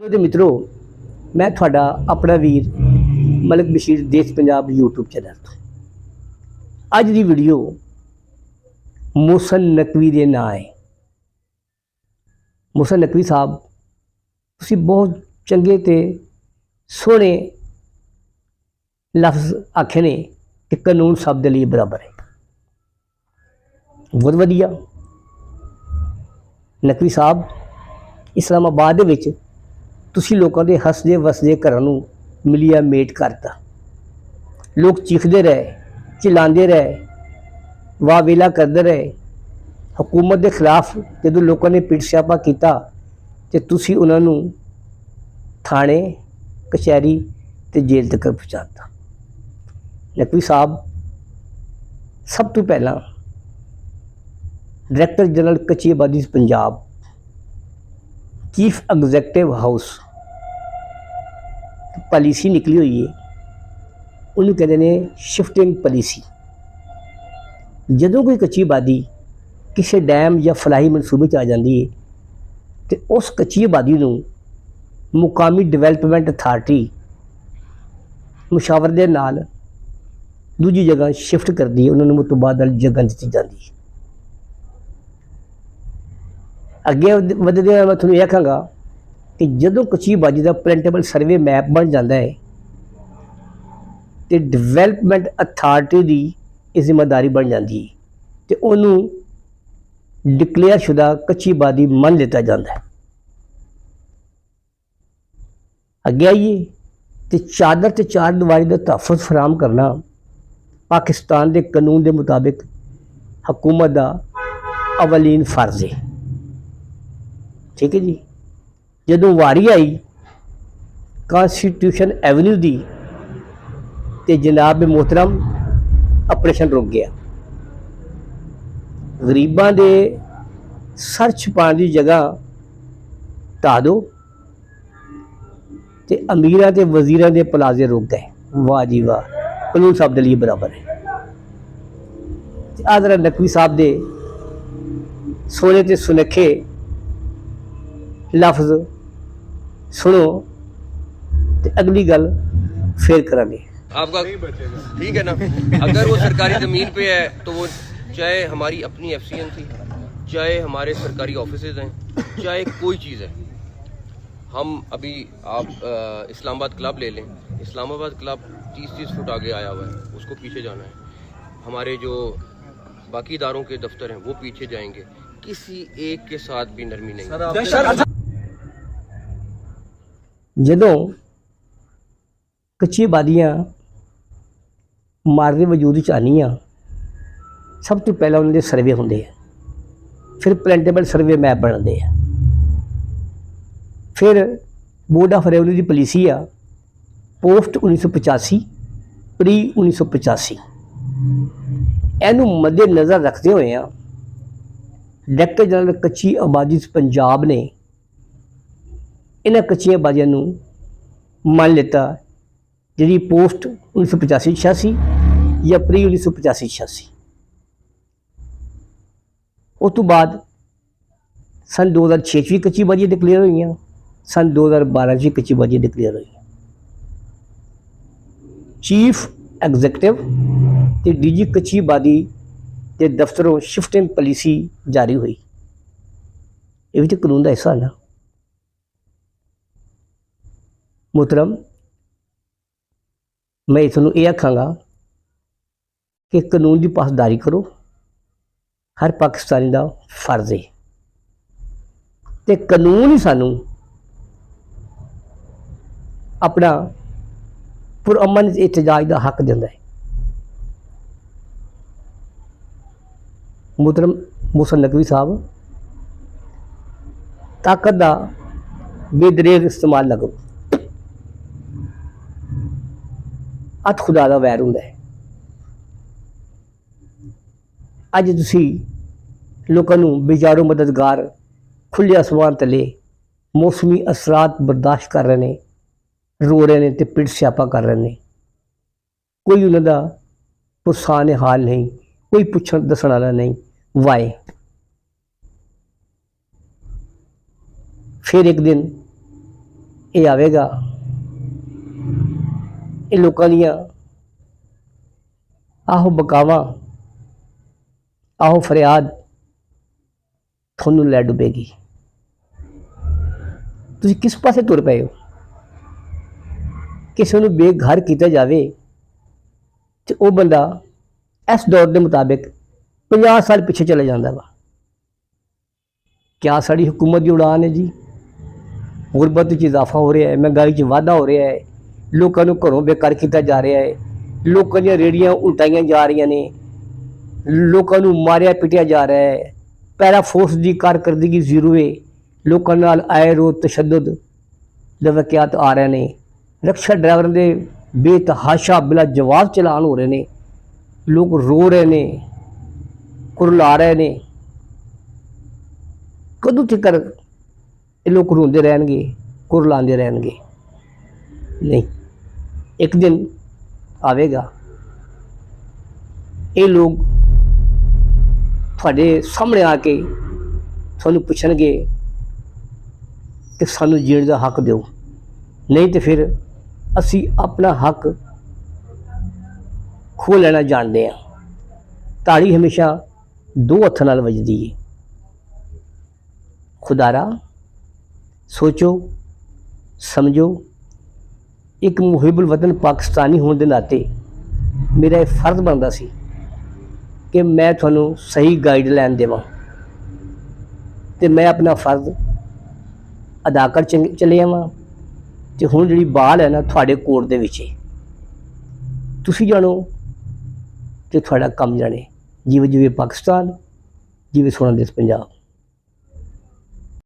ਦੇ ਮਿੱਤਰੋ मैं ਤੁਹਾਡਾ अपना वीर मलिक बशीर देश पंजाब यूट्यूब चैनल ਤੋਂ ਅੱਜ ਦੀ ਵੀਡੀਓ मोहसन नकवी ਦੇ ਨਾਂ ਹੈ। मोहसन नकवी साहब ਤੁਸੀਂ बहुत ਚੰਗੇ ਤੇ ਸੋਹਣੇ लफ्ज़ आखे ने कि कानून सब दे लिए बराबर है। बहुत वधिया नकवी साहब इस्लामाबाद दे विच तुसी लोगों के हसदे वसदे घरों नूं मिलिया मेट करता। लोग चीखते रहे, चिल्लाते रहे, वाह वेला करते रहे। हुकूमत के खिलाफ जो लोगों ने पिट स्यापा किया तो तुसी उन्हां नूं थाने कचहरी ते जेल तक पहुँचाता। नकवी साहब सब तो पहला डायरैक्टर जनरल कच्ची आबादी Punjab chief executive house policy निकली हुई है, उन्हें कहते हैं शिफ्टिंग पॉलिसी। जदों कोई कच्ची आबादी किसी डैम या फलाही मनसूबे आ जाती है तो उस कच्ची आबादी नूं मुकामी डिवेलपमेंट अथार्टी मुशावरे दे नाल दूजी जगह शिफ्ट करती है, उन्होंने मुतबादल जगह दी जाती है। अगे वधदे मैं तुहानूं यह आखांगा कि जदों कच्ची आबादी का प्रिंटेबल सर्वे मैप बन जाता है तो डिवेलपमेंट अथार्टी की यह जिम्मेदारी बन जाती है तो उन्होंने डिकलेयर शुदा कच्ची आबादी मन लिता जाता है। अगे आइए तो चादर ते चार दीवारी का तहफ़्फ़ुज़ फराहम करना पाकिस्तान के कानून के मुताबिक हुकूमत का अवलीन फर्ज है। ठीक है जी। जदों वारी आई कॉन्स्टिट्यूशन एवेन्यू की तो जनाब मोहतरम ऑपरेशन रुक गया। गरीबां दे सर छुपाने की जगह ढा दो तो अमीरां ते वजीरां दे प्लाजे रुक गए। वाह जी वाह, कानून साहब के लिए बराबर है। आ जरा नकवी साहब दे सोने ते सुनखे लफ्ज़ सुनो तो अगली गल फिर करांगे। आपका ठीक है ना। अगर वो सरकारी ज़मीन पे है तो वो चाहे हमारी अपनी एफसीएन थी, चाहे हमारे सरकारी ऑफिसेज हैं, चाहे कोई चीज़ है। हम अभी आप इस्लामाबाद क्लब ले लें, इस्लामाबाद क्लब 30-30 फुट आगे आया हुआ है, उसको पीछे जाना है। हमारे जो बाकी इदारों के दफ्तर हैं वो पीछे जाएंगे, किसी एक के साथ भी नरमी नहीं। जदों कच्ची आबादियाँ मारने वजूद च आनियाँ सब तो पहला उन्होंने सर्वे होंगे, फिर प्रिंटेबल सर्वे मैप बनते हैं, फिर बोर्ड ऑफ रेवन्यू की पॉलिसी आ पोस्ट 1985 प्री 1985 एनू मद्देनज़र रखते हुए डायरैक्टर जनरल कच्ची आबादी पंजाब ने इन्हां कच्चियां आबादियां नूं मान लिता जी पोस्ट 1985-86 या प्री 1985-86। उस तो बाद सन 2006 भी कच्ची आबादियां डिकलेयर हुई, सन 2012 भी कच्ची आबादियां डिकलेयर हुई। चीफ एग्जैक्टिव ते डीजी कच्ची आबादी के दफ्तरों शिफ्टिंग पॉलिसी जारी हुई। ये भी तो कानून का हिस्सा है ना। मोहतरम मैं तुहानूं ये आखांगा कि कानून की पासदारी करो, हर पाकिस्तानी का फर्ज है। तो कानून ही सानू अपना पुरअमन एहतजाज का हक दिंदा है। मोहतरम मोहसन नकवी साहब ताकत का बेदरेग इस्तेमाल ना करो, अत खुदा का वैर हुंदा है। अज तुसी लोगों नूं बेजारो मददगार खुले आसमान तले मौसमी असरात बर्दाश्त कर रहे हैं, रो रहे हैं तो पिट स्यापा कर रहे हैं। कोई उन्होंने पुरसान हाल नहीं, कोई पुछण दसण वाला नहीं। वाए फिर एक दिन ਇਹ ਆਵੇਗਾ, ਇਹ ਲੋਕਾਂ ਦੀਆਂ ਆਹੋ ਬਕਾਵਾਂ, ਆਹੋ ਫਰਿਆਦ ਤੁਹਾਨੂੰ ਲੈ ਡੁੱਬੇਗੀ। ਤੁਸੀਂ ਕਿਸ ਪਾਸੇ ਤੁਰ ਪਏ ਹੋ? ਕਿਸੇ ਨੂੰ ਬੇਘਰ ਕੀਤਾ ਜਾਵੇ ਤੇ ਉਹ ਬੰਦਾ ਇਸ ਦੌਰ ਦੇ ਮੁਤਾਬਿਕ 50 ਸਾਲ ਪਿੱਛੇ ਚਲਾ ਜਾਂਦਾ ਵਾ। ਕਿਆ ਸਾਡੀ ਹੁਕੂਮਤ ਦੀ ਉਡਾਨ ਹੈ ਜੀ? ਗੁਰਬਤ 'ਚ ਇਜ਼ਾਫਾ ਹੋ ਰਿਹਾ ਹੈ, ਮਹਿੰਗਾਈ 'ਚ ਵਾਧਾ ਹੋ ਰਿਹਾ ਹੈ, ਲੋਕਾਂ ਨੂੰ ਘਰੋਂ ਬੇਕਾਰ ਕੀਤਾ ਜਾ ਰਿਹਾ ਹੈ, ਲੋਕਾਂ ਦੀਆਂ ਰੇੜੀਆਂ ਉਲਟਾਈਆਂ ਜਾ ਰਹੀਆਂ ਨੇ, ਲੋਕਾਂ ਨੂੰ ਮਾਰਿਆ ਪਿੱਟਿਆ ਜਾ ਰਿਹਾ ਹੈ, ਪੈਰਾ ਫੋਰਸ ਦੀ ਕਾਰਕਰਦਗੀ ਜ਼ੀਰੋ ਹੈ, ਲੋਕਾਂ ਨਾਲ ਆਏ ਰੋਜ਼ ਤਸ਼ੱਦਦ ਦੇ ਵਾਕਿਆਤ ਆ ਰਹੇ ਨੇ, ਰਕਸ਼ਾ ਡਰਾਈਵਰਾਂ ਦੇ ਬੇਤਹਾਸ਼ਾ ਬਿਲਾ ਜਵਾਬ ਚਲਾਨ ਹੋ ਰਹੇ ਨੇ, ਲੋਕ ਰੋ ਰਹੇ ਨੇ, ਕੁਰਲਾ ਰਹੇ ਨੇ। ਕਦੋਂ ਤੱਕ ਇਹ ਲੋਕ ਰੋਂਦੇ ਰਹਿਣਗੇ, ਕੁਰਲਾਉਂਦੇ ਰਹਿਣਗੇ? ਨਹੀਂ, ਇੱਕ ਦਿਨ ਆਵੇਗਾ, ਇਹ ਲੋਕ ਤੁਹਾਡੇ ਸਾਹਮਣੇ ਆ ਕੇ ਤੁਹਾਨੂੰ ਪੁੱਛਣਗੇ ਕਿ ਸਾਨੂੰ ਜੀਣ ਦਾ ਹੱਕ ਦਿਓ, ਨਹੀਂ ਤੇ ਫਿਰ ਅਸੀਂ ਆਪਣਾ ਹੱਕ ਖੋਹ ਲੈਣਾ ਜਾਣਦੇ ਹਾਂ। ਤਾੜੀ ਹਮੇਸ਼ਾ ਦੋ ਹੱਥਾਂ ਨਾਲ ਵੱਜਦੀ ਹੈ। ਖੁਦਾਰਾ ਸੋਚੋ, ਸਮਝੋ, ਇੱਕ ਮੁਹਿਬੁਲ ਵਤਨ ਪਾਕਿਸਤਾਨੀ ਹੋਣ ਦੇ ਨਾਤੇ ਮੇਰਾ ਇਹ ਫਰਜ਼ ਬਣਦਾ ਸੀ ਕਿ ਮੈਂ ਤੁਹਾਨੂੰ ਸਹੀ ਗਾਈਡਲਾਈਨ ਦੇਵਾਂ, ਤੇ ਮੈਂ ਆਪਣਾ ਫਰਜ਼ ਅਦਾ ਕਰ ਚੱਲਿਆ ਵਾਂ। ਤੇ ਹੁਣ ਜਿਹੜੀ ਬਾਲ ਹੈ ਨਾ ਤੁਹਾਡੇ ਕੋਰਟ ਦੇ ਵਿੱਚ, ਤੁਸੀਂ ਜਾਣੋ ਤੇ ਤੁਹਾਡਾ ਕੰਮ ਜਾਣੇ। ਜਿਵੇਂ ਜਿਵੇਂ ਪਾਕਿਸਤਾਨ, ਜਿਵੇਂ ਸੋਹਣਾ ਦੇਸ਼ ਪੰਜਾਬ।